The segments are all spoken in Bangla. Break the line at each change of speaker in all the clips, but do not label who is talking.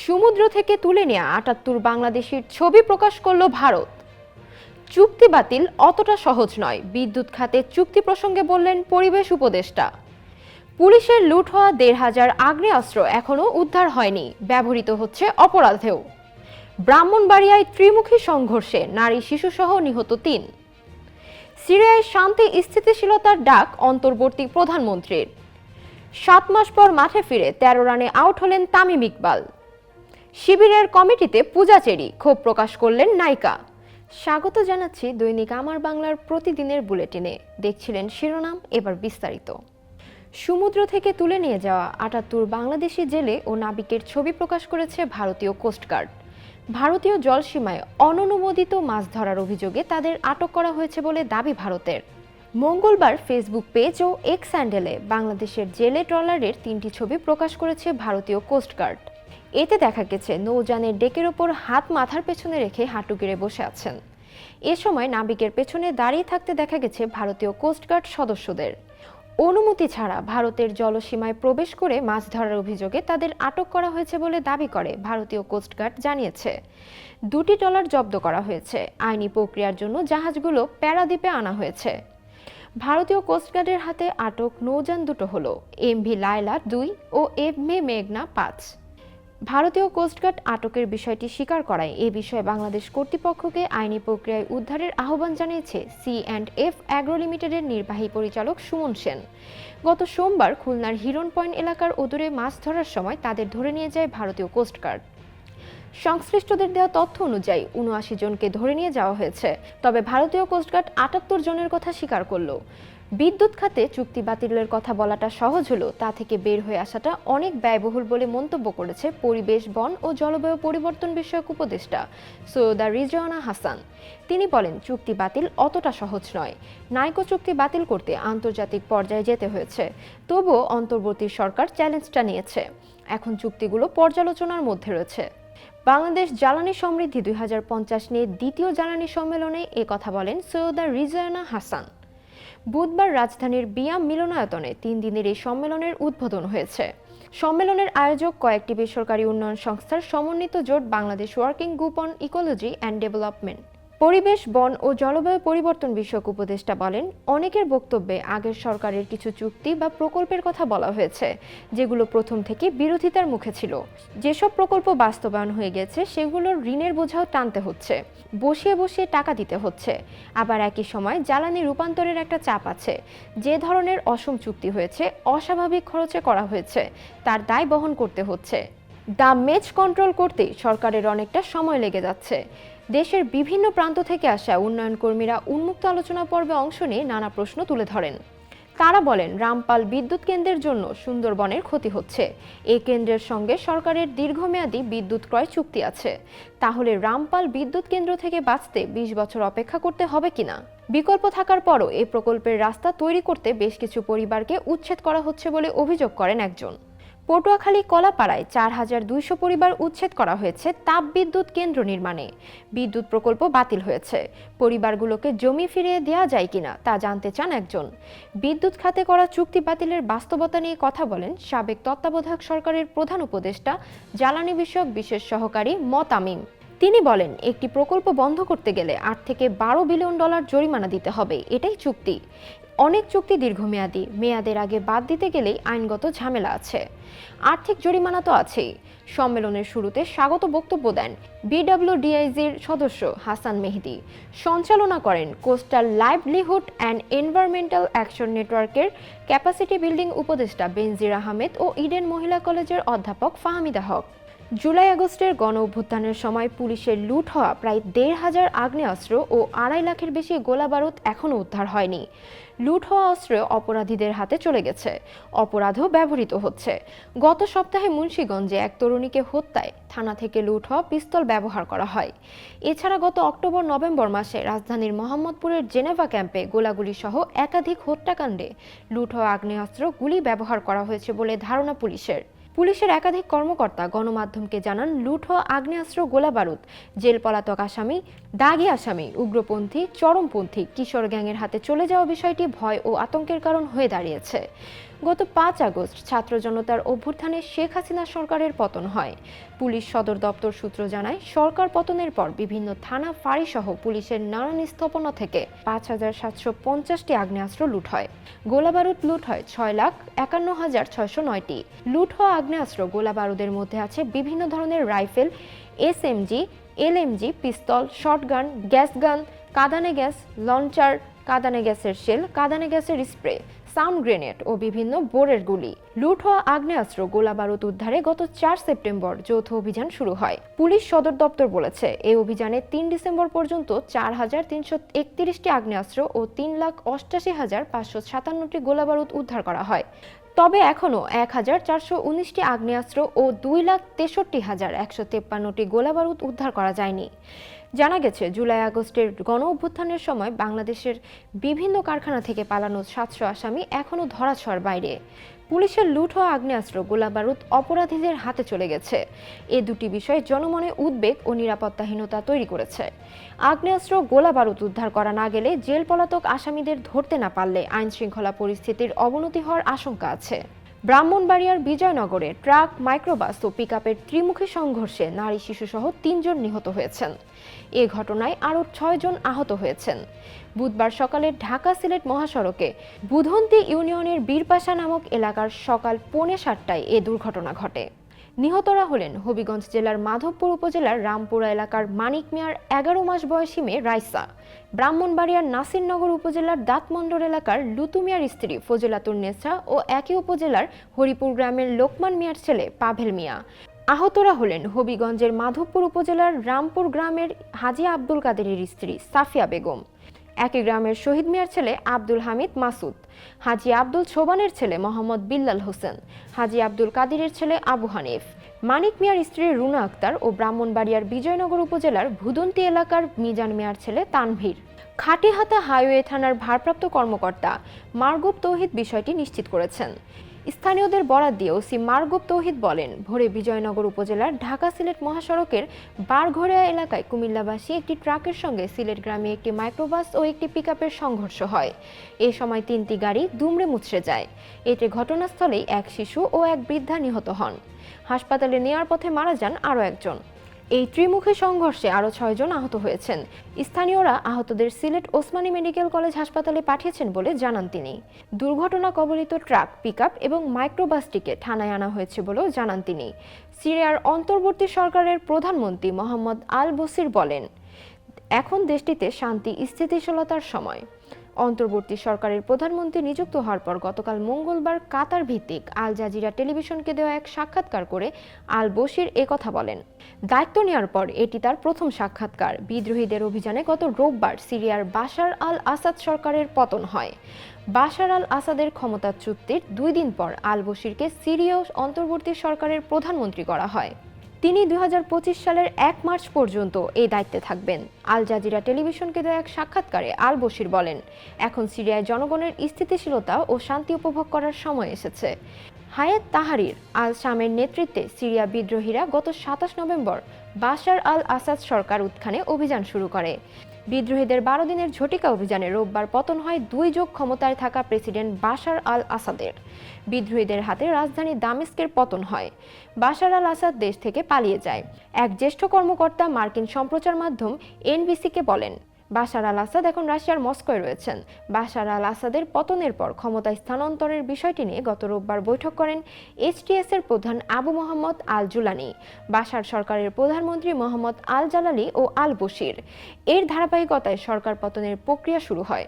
সমুদ্র থেকে তুলে নেওয়া ৭৮ বাংলাদেশির ছবি প্রকাশ করল ভারত। চুক্তি বাতিল অতটা সহজ নয়, বিদ্যুৎ খাতে চুক্তি প্রসঙ্গে বললেন পরিবেশ উপদেষ্টা। পুলিশের লুট হওয়া ১৫০০ আগ্নেয়াস্ত্র এখনও উদ্ধার হয়নি, ব্যবহৃত হচ্ছে অপরাধেও। ব্রাহ্মণবাড়িয়ায় ত্রিমুখী সংঘর্ষে নারী শিশুসহ নিহত ৩। সিরিয়ায় শান্তি স্থিতিশীলতার ডাক অন্তর্বর্তী প্রধানমন্ত্রীর। ৭ মাস পর মাঠে ফিরে ১৩ রানে আউট হলেন তামিম ইকবাল। শিবিরের কমিটিতে পূজাচেরি, ক্ষোভ প্রকাশ করলেন নায়িকা। স্বাগত জানাচ্ছি দৈনিক আমার বাংলার প্রতিদিনের বুলেটিনে। দেখছিলেন শিরোনাম, এবার বিস্তারিত। সমুদ্র থেকে তুলে নিয়ে যাওয়া ৭৮ বাংলাদেশি জেলে ও নাবিকের ছবি প্রকাশ করেছে ভারতীয় কোস্টগার্ড। ভারতীয় জলসীমায় অননুমোদিত মাছ ধরার অভিযোগে তাদের আটক করা হয়েছে বলে দাবি ভারতের। মঙ্গলবার ফেসবুক পেজ ও এক্স হ্যান্ডেলে বাংলাদেশের জেলে ট্রলারের ৩টি ছবি প্রকাশ করেছে ভারতীয় কোস্টগার্ড। এতে দেখা গেছে নৌযানের ডেকের ওপর হাত মাথার পেছনে রেখে হাঁটু গেড়ে বসে আছেন। এ সময় নাবিকের পেছনে দাঁড়িয়ে থাকতে দেখা গেছে ভারতীয় কোস্টগার্ড সদস্যদের। অনুমতি ছাড়া ভারতের জলসীমায় প্রবেশ করে মাছ ধরার অভিযোগে তাদের আটক করা হয়েছে বলে দাবি করে ভারতীয় কোস্টগার্ড জানিয়েছে। ২টি ট্রলার জব্দ করা হয়েছে। আইনি প্রক্রিয়ার জন্য জাহাজগুলো প্যারাদ্বীপে আনা হয়েছে। ভারতীয় কোস্টগার্ডের হাতে আটক নৌযান দুটো হলো এমভি লায়লা ২ ও এমভি মেঘনা ৫। ভারতীয় কোস্টগার্ড আটকের বিষয়টি স্বীকার করায় এ বিষয়ে বাংলাদেশ কর্তৃপক্ষকে আইনি প্রক্রিয়ায় উদ্ধারের আহ্বান জানিয়েছে সি&এফ অ্যাগ্রো লিমিটেডের নির্বাহী পরিচালক সুমন সেন। গত সোমবার খুলনার হিরন পয়েন্ট এলাকার অদূরে মাছ ধরার সময় তাদের ধরে নিয়ে যায় ভারতীয় কোস্টগার্ড। সংশ্লিষ্টদের দেওয়া তথ্য অনুযায়ী ৭৯ জনকে ধরে নিয়ে যাওয়া হয়েছে, তবে ভারতীয় কোস্টগার্ড ৭৮ জনের কথা স্বীকার করল। বিদ্যুৎ খাতে চুক্তি বাতিলের কথা বলাটা সহজ হলো, তা থেকে বের হয়ে আসাটা অনেক ব্যয়বহুল বলে মন্তব্য করেছে পরিবেশ, বন ও জলবায়ু পরিবর্তন বিষয়ক উপদেষ্টা সৈয়দা রিজওয়ানা হাসান। তিনি বলেন, চুক্তি বাতিল অতটা সহজ নয়। নাইকো চুক্তি বাতিল করতে আন্তর্জাতিক পর্যায়ে যেতে হয়েছে, তবুও অন্তর্বর্তী সরকার চ্যালেঞ্জটা নিয়েছে। এখন চুক্তিগুলো পর্যালোচনার মধ্যে রয়েছে। বাংলাদেশ জ্বালানি সমৃদ্ধি ২০৫০ নিয়ে দ্বিতীয় জ্বালানি সম্মেলনে এ কথা বলেন সৈয়দা রিজওয়ানা হাসান। বুধবার রাজধানীর বিয়াম মিলনায়তনে ৩ দিনের এই সম্মেলনের উদ্বোধন হয়েছে। সম্মেলনের আয়োজক কয়েকটি বেসরকারি উন্নয়ন সংস্থার সমন্বিত জোট Bangladesh working group on ecology and development. পরিবেশ, বন ও জলবায়ু পরিবর্তন বিষয়ক উপদেষ্টা বলেন, অনেকের বক্তব্যে আগের সরকারের কিছু চুক্তি বা প্রকল্পের কথা বলা হয়েছে, যেগুলো প্রথম থেকে বিরোধিতার মুখে ছিল। যেসব প্রকল্প বাস্তবায়ন হয়ে গেছে সেগুলোর ঋণের বোঝাও টানতে হচ্ছে, বসিয়ে বসিয়ে টাকা দিতে হচ্ছে। আবার একই সময় জ্বালানি রূপান্তরের একটা চাপ আছে। যে ধরনের অসম চুক্তি হয়েছে, অস্বাভাবিক খরচে করা হয়েছে, তার দায় বহন করতে হচ্ছে। দাম মেজ কন্ট্রোল করতে সরকারের অনেকটা সময় লেগে যাচ্ছে। দেশের বিভিন্ন প্রান্ত থেকে আসা উন্নয়ন কর্মীরা উন্মুক্ত আলোচনা পর্বে অংশ নিয়ে নানা প্রশ্ন তুলে ধরেন। তারা বলেন, রামপাল বিদ্যুৎ কেন্দ্রের জন্য সুন্দরবনের ক্ষতি হচ্ছে। এই কেন্দ্রের সঙ্গে সরকারের দীর্ঘমেয়াদী বিদ্যুৎ ক্রয় চুক্তি আছে। তাহলে রামপাল বিদ্যুৎ কেন্দ্র থেকে বাঁচতে ২০ বছর অপেক্ষা করতে হবে কিনা? বিকল্প থাকার পরও এই প্রকল্পের রাস্তা তৈরি করতে বেশ কিছু পরিবারকে উচ্ছেদ করা হচ্ছে বলে অভিযোগ করেন একজন। পটুয়াখালী কলাপাড়ায় ৪,২০০ পরিবার উচ্ছেদ করা হয়েছে তাপবিদ্যুৎ কেন্দ্র নির্মাণে। বিদ্যুৎ প্রকল্প বাতিল হয়েছে। পরিবারগুলোকে জমি ফিরিয়ে দেওয়া যায় কিনা তা জানতে চান একজন। বিদ্যুৎ খাতে করা চুক্তি বাতিলের বাস্তবতা নিয়ে কথা বলেন সাবেক তত্ত্বাবধায়ক সরকারের প্রধান উপদেষ্টা জ্বালানি বিষয়ক বিশেষ সহকারী তামিম। তিনি বলেন, একটি প্রকল্প বন্ধ করতে গেলে ৮ থেকে ১২ বিলিয়ন ডলার জরিমানা দিতে হবে, এটাই চুক্তি। অনেক চুক্তি দীর্ঘমেয়াদী, মেয়াদের আগে বাদ দিতে গেলেই আইনগত ঝামেলা আছে। আর্থিক জরিমানা তো আছেই। সম্মেলনের শুরুতে স্বাগত বক্তব্য দেন বিডব্লিউডিআইজির সদস্য হাসান মেহেদী। সঞ্চালনা করেন coastal livelihood and environmental action নেটওয়ার্কের ক্যাপাসিটি বিল্ডিং উপদেষ্টা বেনজির আহমেদ ও ইডেন মহিলা কলেজের অধ্যাপক ফাহমিদা হক। জুলাই আগস্টের গণ অভ্যুত্থানের সময় পুলিশের লুট হওয়া প্রায় ১৫০০ আগ্নেয়াস্ত্র ও ২.৫ লাখের বেশি গোলাবারুদ এখনও উদ্ধার হয়নি। লুট হওয়া অস্ত্র অপরাধীদের হাতে চলে গেছে, অপরাধও ব্যবহৃত হচ্ছে। গত সপ্তাহে মুন্সিগঞ্জে এক তরুণীকে হত্যায় থানা থেকে লুট হওয়া পিস্তল ব্যবহার করা হয়। এছাড়া গত অক্টোবর-নভেম্বর মাসে রাজধানীর মোহাম্মদপুরের জেনেভা ক্যাম্পে গোলাগুলি সহ একাধিক হত্যাকাণ্ডে লুট হওয়া আগ্নেয়াস্ত্র গুলি ব্যবহার করা হয়েছে বলে ধারণা পুলিশের। পুলিশের একাধিক কর্মকর্তা গণমাধ্যমকে জানান, লুট হওয়া আগ্নেয়াস্ত্র, গোলাবারুদ জেল পলাতক আসামি, দাগী আসামি, উগ্রপন্থী, চরমপন্থী, কিশোর গ্যাংয়ের হাতে চলে যাওয়া বিষয়টি ভয় ও আতঙ্কের কারণ হয়ে দাঁড়িয়েছে। গত 5 আগস্ট ছাত্র জনতার অভ্যুত্থানে শেখ হাসিনা সরকারের পতন হয়। পুলিশ সদর দপ্তর সূত্র জানায়, সরকার পতনের পর বিভিন্ন থানা ফাঁড়ি সহ পুলিশের নানান স্থাপনা থেকে 5,750টি আগ্নেয়াস্ত্র লুট হয়। গোলাবারুদ লুট হয় 6,51,609টি। লুট হওয়া আগ্নেয়াস্ত্র গোলাবারুদের মধ্যে আছে বিভিন্ন ধরনের রাইফেল, SMG, LMG, পিস্তল, শটগান, গ্যাস গান, কাঁদানে গ্যাস লঞ্চার, কাঁদানে গ্যাসের শেল, কাঁদানে গ্যাসের স্প্রে, সাউন্ড গ্রেনেড ও বিভিন্ন বোরের গুলি। লুট হওয়া আগ্নেয়াস্ত্র গোলাবারুদ উদ্ধারে গত 4 সেপ্টেম্বর যৌথ অভিযান শুরু হয়। পুলিশ সদর দপ্তর বলেছে, এই অভিযানে 3 ডিসেম্বর পর্যন্ত 4,331টি আগ্নেয়াস্ত্র ও 3,88,557টি গোলাবারুদ উদ্ধার করা হয়। তবে এখনও 1,419টি আগ্নেয়াস্ত্র ও 2,63,153টি গোলাবারুদ উদ্ধার করা যায়নি। জানা গেছে, জুলাই আগস্টের গণ অভ্যুত্থানের সময় বাংলাদেশের বিভিন্ন কারখানা থেকে পালানো 700 আসামি এখনও ধরাছোঁয়ার বাইরে। পুলিশের লুট হওয়া আগ্নেয়াস্ত্র গোলাবারুদ অপরাধীদের হাতে চলে গেছে। এ দুটি বিষয় জনমনে উদ্বেগ ও নিরাপত্তাহীনতা তৈরি করেছে। আগ্নেয়াস্ত্র গোলাবারুদ উদ্ধার করা না গেলে জেল পলাতক আসামিদের ধরতে না পারলে আইন শৃঙ্খলা পরিস্থিতির অবনতি হওয়ার আশঙ্কা আছে। ব্রাহ্মণবাড়িয়ার বিজয়নগরে ট্রাক, মাইক্রোবাস ও পিকআপের ত্রিমুখী সংঘর্ষে নারী শিশুসহ 3 জন নিহত হয়েছেন। এ ঘটনায় আরও 6 জন আহত হয়েছেন। বুধবার সকালে ঢাকা-সিলেট মহাসড়কে বুধন্তি ইউনিয়নের বীরপাশা নামক এলাকার সকাল 6:45টায় এ দুর্ঘটনা ঘটে। নিহতরা হলেন হবিগঞ্জ জেলার মাধবপুর উপজেলার রামপুরা এলাকার মানিক মিয়ার 11 মাস বয়সী মেয়ে রাইসা, ব্রাহ্মণবাড়িয়ার নাসিরনগর উপজেলার দাঁতমন্ডর এলাকার লুতু মিয়ার স্ত্রী ফজিলাতুন নেসা ও একই উপজেলার হরিপুর গ্রামের লোকমান মিয়ার ছেলে পাভেল মিয়া। আহতরা হলেন হবিগঞ্জের মাধবপুর উপজেলার রামপুর গ্রামের হাজী আব্দুল কাদেরের স্ত্রী সাফিয়া বেগম, একই গ্রামের শহীদ মিয়ার ছেলে আব্দুল হামিদ মাসুদ, হাজী আব্দুল ছোবানের ছেলে মোহাম্মদ বিল্লাল হোসেন, হাজী আব্দুল কাদিরের ছেলে আবু হানিফ, মানিক মিয়ার স্ত্রী রুনা আক্তার ও ব্রাহ্মণবাড়িয়ার বিজয়নগর উপজেলার ভুদন্তি এলাকার মিজান মিয়ার ছেলে তানভীর। খাটিহাতা হাইওয়ে থানার ভারপ্রাপ্ত কর্মকর্তা মারগুব তৌহিদ বিষয়টি নিশ্চিত করেছেন। স্থানীয়দের বরাত দিয়ে ওসি মারগুব তৌহিদ বলেন, ভোরে বিজয়নগর উপজেলার ঢাকা-সিলেট মহাসড়কের বারঘরিয়া এলাকায় কুমিল্লাবাসী একটি ট্রাকের সঙ্গে সিলেট গ্রামে একটি মাইক্রোবাস ও একটি পিকআপের সংঘর্ষ হয়। এ সময় 3টি গাড়ি দুমড়ে মুচড়ে যায়। এতে ঘটনাস্থলেই এক শিশু ও এক বৃদ্ধা নিহত হন। হাসপাতালে নেওয়ার পথে মারা যান আরও একজন। এই ত্রিমুখী সংঘর্ষে আরও 6 জন আহত হয়েছেন। স্থানীয়রা আহতদের সিলেট ওসমানী মেডিকেল কলেজ হাসপাতালে পাঠিয়েছেন বলে জানান তিনি। দুর্ঘটনা কবলিত ট্রাক, পিকআপ এবং মাইক্রোবাসটিকে থানায় আনা হয়েছে বলেও জানান তিনি। সিরিয়ার অন্তর্বর্তী সরকারের প্রধানমন্ত্রী মোহাম্মদ আল বসির বলেন, এখন দেশটিতে শান্তি স্থিতিশীলতার সময়। অন্তর্বর্তী সরকারের প্রধানমন্ত্রী নিযুক্ত হওয়ার পর গতকাল মঙ্গলবার কাতার ভিত্তিক আল জাজিরা টেলিভিশনকে দেওয়া এক সাক্ষাৎকার করে আল বশির একথা বলেন। দায়িত্ব নেওয়ার পর এটি তার প্রথম সাক্ষাৎকার। বিদ্রোহীদের অভিযানে গত রোববার সিরিয়ার বাশার আল আসাদ সরকারের পতন হয়। বাশার আল আসাদের ক্ষমতাচ্যুতির 2 দিন পর আল বশিরকে সিরীয় অন্তর্বর্তী সরকারের প্রধানমন্ত্রী করা হয়। তিনি 2025 সালের 1 মার্চ পর্যন্ত এই দায়িত্বে থাকবেন। আল জাজিরা টেলিভিশনকে দেওয়া এক সাক্ষাৎকারে আল বশির বলেন, এখন সিরিয়ায় জনগণের স্থিতিশীলতা ও শান্তি উপভোগ করার সময় এসেছে। হায়াত তাহরির আল শামের নেতৃত্বে সিরিয়া বিদ্রোহীরা গত 27 নভেম্বর বাশার আল আসাদ সরকার উত্থানে অভিযান শুরু করে। বিদ্রোহীদের 12 দিনের ঝটিকা অভিযানে রোববার পতন হয় 2 যুগ ক্ষমতায় থাকা প্রেসিডেন্ট বাশার আল আসাদের। বিদ্রোহীদের হাতে রাজধানী দামেস্কের পতন হয়। বাশার আল আসাদ দেশ থেকে পালিয়ে যায়। এক জ্যেষ্ঠ কর্মকর্তা মার্কিন সম্প্রচার মাধ্যম NBC-কে বলেন, বাশার আল আসাদ এখন রাশিয়ার মস্কোয় রয়েছেন। বাশার আল আসাদের পতনের পর ক্ষমতা স্থানান্তরের বিষয়টি নিয়ে গত রোববার বৈঠক করেন HTS-এর প্রধান আবু মোহাম্মদ আল জুলানি, বাশার সরকারের প্রধানমন্ত্রী মোহাম্মদ আল জালালি ও আল বশির। এর ধারাবাহিকতায় সরকার পতনের প্রক্রিয়া শুরু হয়।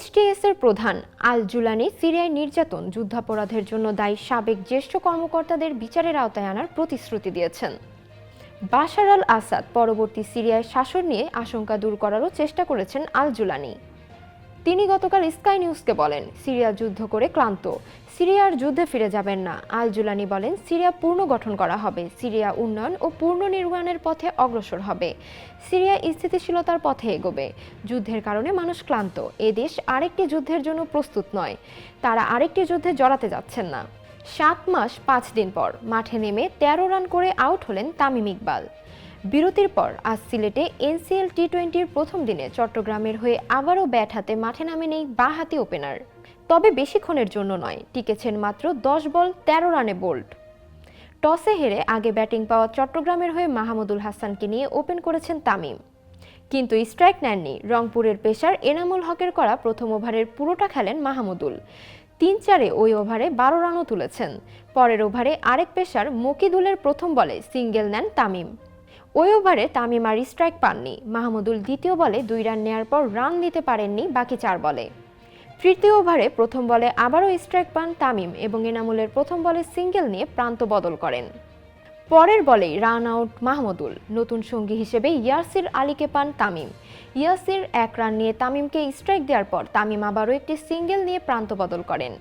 HTS-এর প্রধান আল জুলানি সিরিয়ায় নির্যাতন, যুদ্ধাপরাধের জন্য দায়ী সাবেক জ্যেষ্ঠ কর্মকর্তাদের বিচারের আওতায় আনার প্রতিশ্রুতি দিয়েছেন। বাশার আল আসাদ পরবর্তী সিরিয়ায় শাসন নিয়ে আশঙ্কা দূর করারও চেষ্টা করেছেন আল জুলানি। তিনি গতকাল স্কাই নিউজকে বলেন, সিরিয়া যুদ্ধ করে ক্লান্ত, সিরিয়ার যুদ্ধে ফিরে যাবেন না। আল জুলানি বলেন, সিরিয়া পুনর্গঠন করা হবে, সিরিয়া উন্নয়ন ও পুনর্নির্মাণের পথে অগ্রসর হবে, সিরিয়া স্থিতিশীলতার পথে এগোবে। যুদ্ধের কারণে মানুষ ক্লান্ত। এ দেশ আরেকটি যুদ্ধের জন্য প্রস্তুত নয়। তারা আরেকটি যুদ্ধে জড়াতে যাচ্ছেন না। 7 মাস 5 দিন পর মাঠে নেমে 13 রান করে আউট হলেন তামিম ইকবাল। বিরতির পর আজ সিলেটে NCL T20-র প্রথম দিনে চট্টগ্রামের হয়ে আবারও ব্যাট হাতে মাঠে নামেন এই বাঁহাতি ওপেনার। তবে বেশিক্ষণের জন্য নয়, টিকেছেন মাত্র 10 বল 13 রানে বোল্ড। টসে হেরে আগে ব্যাটিং পাওয়া চট্টগ্রামের হয়ে মাহমুদুল হাসানকে নিয়ে ওপেন করেছেন তামিম, কিন্তু স্ট্রাইক নেননি। রংপুরের পেসার এনামুল হকের করা প্রথম ওভারের পুরোটা খেলেন মাহমুদুল। 3-4-এ ওই ওভারে 12 রানও তুলেছেন। পরের ওভারে আরেক পেসার মকিদুলের প্রথম বলে সিঙ্গেল নেন তামিম। ওই ওভারে তামিম আর স্ট্রাইক পাননি। মাহমুদুল দ্বিতীয় বলে 2 রান নেয়ার পর রান দিতে পারেননি বাকি 4 বলে। তৃতীয় ওভারে প্রথম বলে আবারও স্ট্রাইক পান তামিম এবং এনামুলের প্রথম বলে সিঙ্গেল নিয়ে প্রান্ত বদল করেন। পরের বলেই রান আউট মাহমুদুল। নতুন সঙ্গী হিসেবে ইয়াসির আলীকে পান তামিম। ইয়াসির 1 রান নিয়ে তামিমকে স্ট্রাইক দেওয়ার পর তামিম আবারও একটি সিঙ্গেল নিয়ে প্রান্ত বদল করেন।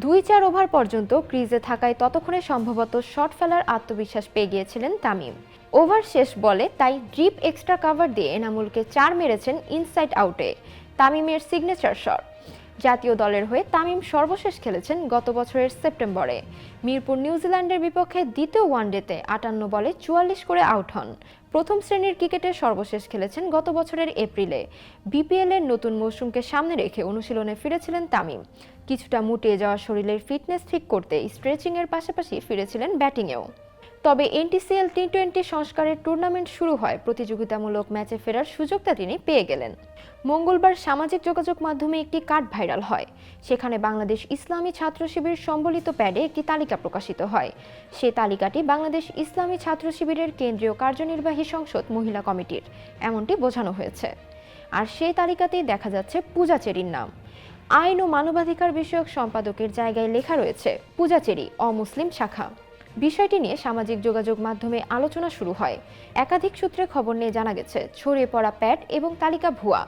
2-4 ওভার পর্যন্ত ক্রিজে থাকায় ততক্ষণে সম্ভবত শট ফেলার আত্মবিশ্বাস পেয়ে গিয়েছিলেন তামিম। ওভার শেষ বলে তাই ড্রিপ এক্সট্রা কাভার দিয়ে এনামুলকে 4 মেরেছেন ইনসাইড আউটে, তামিমের সিগনেচার শট। জাতীয় দলের হয়ে তামিম সর্বশেষ খেলেছেন গত বছরের সেপ্টেম্বরে। মিরপুর নিউজিল্যান্ডের বিপক্ষে দ্বিতীয় ওয়ানডেতে 58 বলে 44 করে আউট হন। প্রথম শ্রেণীর ক্রিকেটে সর্বশেষ খেলেছেন গত বছরের এপ্রিলে। বিপিএল-এর নতুন মৌসুমকে সামনে রেখে অনুশীলনে ফিরেছিলেন তামিম। কিছুটা মুটিয়ে যাওয়া শরীরের ফিটনেস ঠিক করতে স্ট্রেচিংয়ের পাশাপাশি ফিরেছিলেন ব্যাটিংয়েও। তবে এনটিসিএল টি-20 সংস্কারের টুর্নামেন্ট শুরু হয়, প্রতিযোগিতামূলক ম্যাচে ফেরার সুযোগটা তিনি পেয়ে গেলেন। মঙ্গলবার সামাজিক যোগাযোগ মাধ্যমে একটি কার্ড ভাইরাল হয়। সেখানে বাংলাদেশ ইসলামী ছাত্র শিবির সম্বলিত প্যাডে একটি তালিকা প্রকাশিত হয়। সে তালিকাটি বাংলাদেশ ইসলামী ছাত্র শিবিরের কেন্দ্রীয় কার্যনির্বাহী সংসদ মহিলা কমিটির, এমনটি বোঝানো হয়েছে। আর সেই তালিকাতেই দেখা যাচ্ছে পূজা চেরির নাম। আইন ও মানবাধিকার বিষয়ক সম্পাদকের জায়গায় লেখা রয়েছে পূজা চেরি অমুসলিম শাখা। বিষয়টি নিয়ে সামাজিক যোগাযোগ মাধ্যমে আলোচনা শুরু হয়। একাধিক সূত্রে খবর নিয়ে জানা গেছে ছড়িয়ে পড়া প্যাড এবং তালিকা ভুয়া।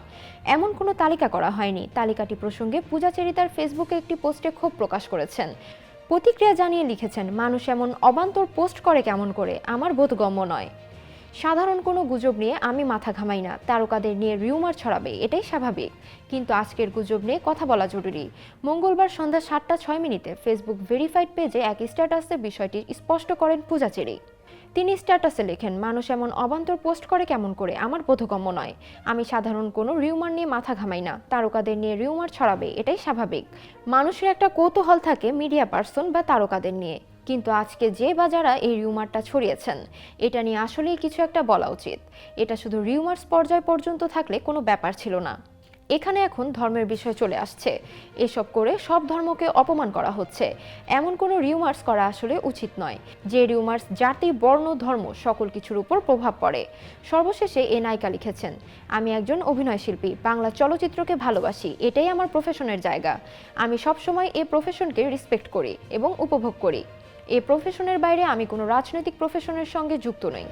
এমন কোনো তালিকা করা হয়নি। তালিকাটি প্রসঙ্গে পূজা চেরি তার ফেসবুকে একটি পোস্টে ক্ষোভ প্রকাশ করেছেন। প্রতিক্রিয়া জানিয়ে লিখেছেন, মানুষ এমন অবান্তর পোস্ট করে কেমন করে, আমার বোধগম্য নয়। সাধারণ কোনো গুজব নিয়ে আমি মাথা ঘামাই না। তারকাদের নিয়ে রিউমার ছড়াবে, এটাই স্বাভাবিক, কিন্তু আজকের গুজব নিয়ে কথা বলা জরুরি। মঙ্গলবার সন্ধ্যা 7:06 ফেসবুক ভেরিফাইড পেজে এক স্ট্যাটাসে বিষয়টি স্পষ্ট করেন পূজা চেরি। তিনি স্ট্যাটাসে লেখেন, মানুষ এমন অবান্তর পোস্ট করে কেমন করে, আমার বোধগম্য নয়। আমি সাধারণ কোনো রিউমার নিয়ে মাথা ঘামাই না। তারকাদের নিয়ে রিউমার ছড়াবে, এটাই স্বাভাবিক। মানুষের একটা কৌতূহল থাকে মিডিয়া পার্সন বা তারকাদের নিয়ে, কিন্তু আজকে যে বা যারা এই রিউমারটা ছড়িয়েছেন, এটা নিয়ে আসলেই কিছু একটা বলা উচিত। এটা শুধু রিউমার্স পর্যায় পর্যন্ত থাকলে কোনো ব্যাপার ছিল না। এখানে এখন ধর্মের বিষয় চলে আসছে। এসব করে সব ধর্মকে অপমান করা হচ্ছে। এমন কোনো রিউমার্স করা আসলে উচিত নয়। যে রিউমার্স জাতি, বর্ণ, ধর্ম সকল কিছুর উপর প্রভাব পড়ে। সর্বশেষে এ নায়িকা লিখেছেন, আমি একজন অভিনয় শিল্পী, বাংলা চলচ্চিত্রকে ভালোবাসি, এটাই আমার প্রফেশনের জায়গা। আমি সবসময় এই প্রফেশনকে রেসপেক্ট করি এবং উপভোগ করি। এই প্রফেশনের বাইরে আমি কোনো রাজনৈতিক প্রফেশনের সঙ্গে যুক্ত নই।